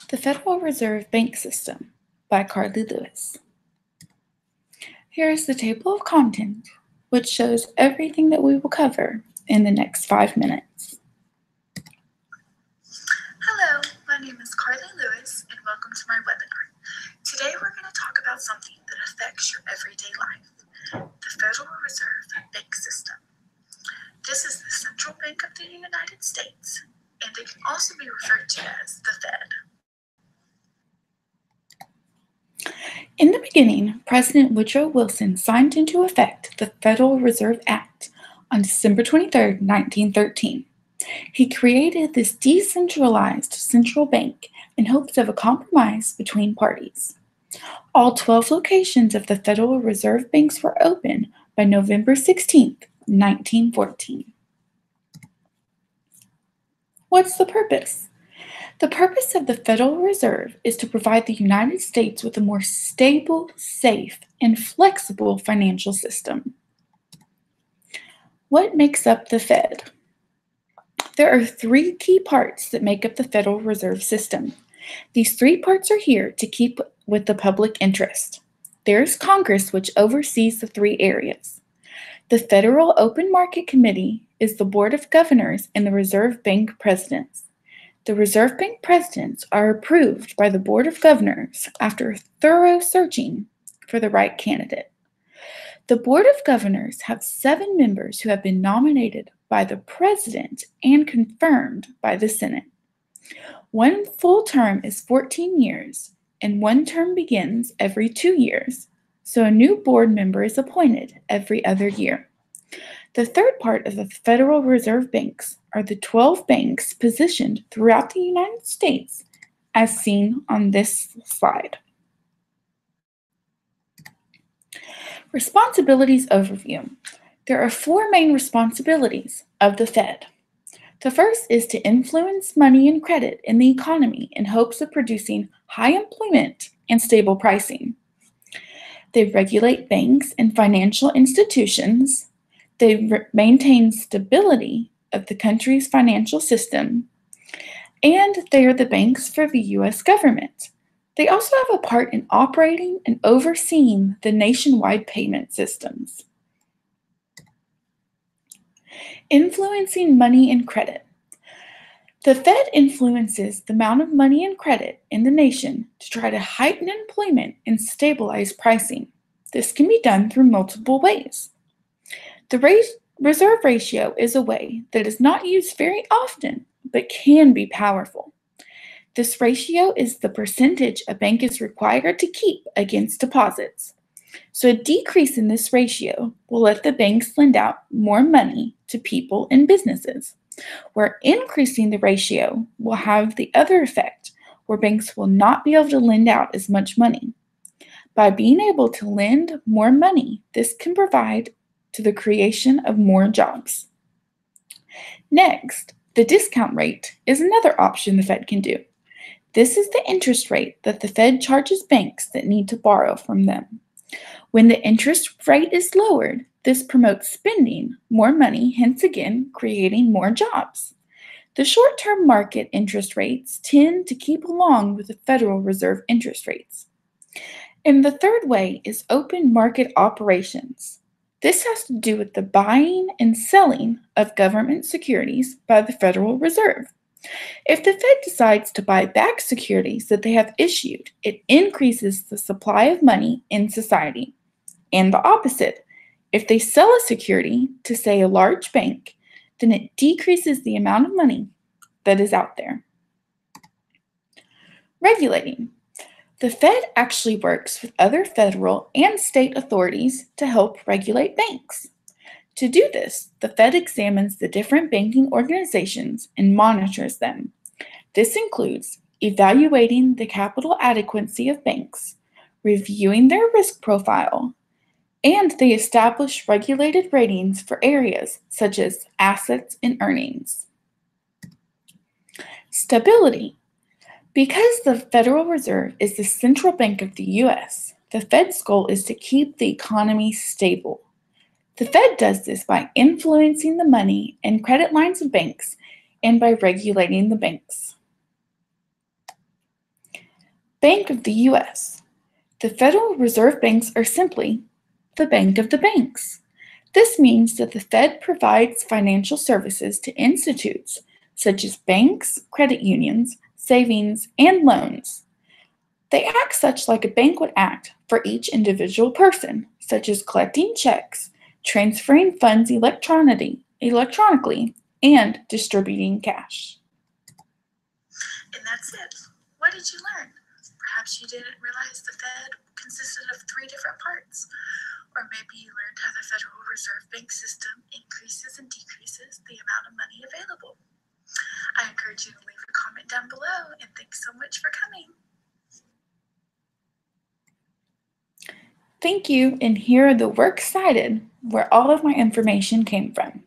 The Federal Reserve Bank System by Carly Lewis. Here is the table of contents, which shows everything that we will cover in the next 5 minutes. Hello, my name is Carly Lewis, and welcome to my webinar. Today we're going to talk about something that affects your everyday life, the Federal Reserve Bank System. This is the central bank of the United States, and it can also be referred to as the Fed. In the beginning, President Woodrow Wilson signed into effect the Federal Reserve Act on December 23, 1913. He created this decentralized central bank in hopes of a compromise between parties. All 12 locations of the Federal Reserve Banks were open by November 16, 1914. What's the purpose? The purpose of the Federal Reserve is to provide the United States with a more stable, safe, and flexible financial system. What makes up the Fed? There are 3 key parts that make up the Federal Reserve System. These 3 parts are here to keep with the public interest. There is Congress, which oversees the 3 areas. The Federal Open Market Committee is the Board of Governors and the Reserve Bank Presidents. The Reserve Bank presidents are approved by the Board of Governors after thorough searching for the right candidate. The Board of Governors have 7 members who have been nominated by the President and confirmed by the Senate. 1 full term is 14 years, and 1 term begins every 2 years, so a new board member is appointed every other year. The third part of the Federal Reserve Banks are the 12 banks positioned throughout the United States, as seen on this slide. Responsibilities overview. There are 4 main responsibilities of the Fed. The first is to influence money and credit in the economy in hopes of producing high employment and stable pricing. They regulate banks and financial institutions. They maintain stability of the country's financial system, and they are the banks for the U.S. government. They also have a part in operating and overseeing the nationwide payment systems. Influencing money and credit. The Fed influences the amount of money and credit in the nation to try to heighten employment and stabilize pricing. This can be done through multiple ways. The reserve ratio is a way that is not used very often, but can be powerful. This ratio is the percentage a bank is required to keep against deposits. So a decrease in this ratio will let the banks lend out more money to people and businesses, where increasing the ratio will have the other effect, where banks will not be able to lend out as much money. By being able to lend more money, this can provide to the creation of more jobs. Next, the discount rate is another option the Fed can do. This is the interest rate that the Fed charges banks that need to borrow from them. When the interest rate is lowered, this promotes spending more money, hence again creating more jobs. The short-term market interest rates tend to keep along with the Federal Reserve interest rates. And the third way is open market operations. This has to do with the buying and selling of government securities by the Federal Reserve. If the Fed decides to buy back securities that they have issued, it increases the supply of money in society. And the opposite, if they sell a security to, say, a large bank, then it decreases the amount of money that is out there. Regulating. The Fed actually works with other federal and state authorities to help regulate banks. To do this, the Fed examines the different banking organizations and monitors them. This includes evaluating the capital adequacy of banks, reviewing their risk profile, and they establish regulated ratings for areas such as assets and earnings. Stability. Because the Federal Reserve is the central bank of the U.S., the Fed's goal is to keep the economy stable. The Fed does this by influencing the money and credit lines of banks and by regulating the banks. Bank of the U.S. The Federal Reserve banks are simply the bank of the banks. This means that the Fed provides financial services to institutes such as banks, credit unions, savings, and loans. They act such like a bank would act for each individual person, such as collecting checks, transferring funds electronically, and distributing cash. And that's it. What did you learn? Perhaps you didn't realize the Fed consisted of 3 different parts. Or maybe you learned how the Federal Reserve Bank system increases and decreases the amount of money available. I encourage you to leave a comment down below, and thanks so much for coming. Thank you, and here are the works cited where all of my information came from.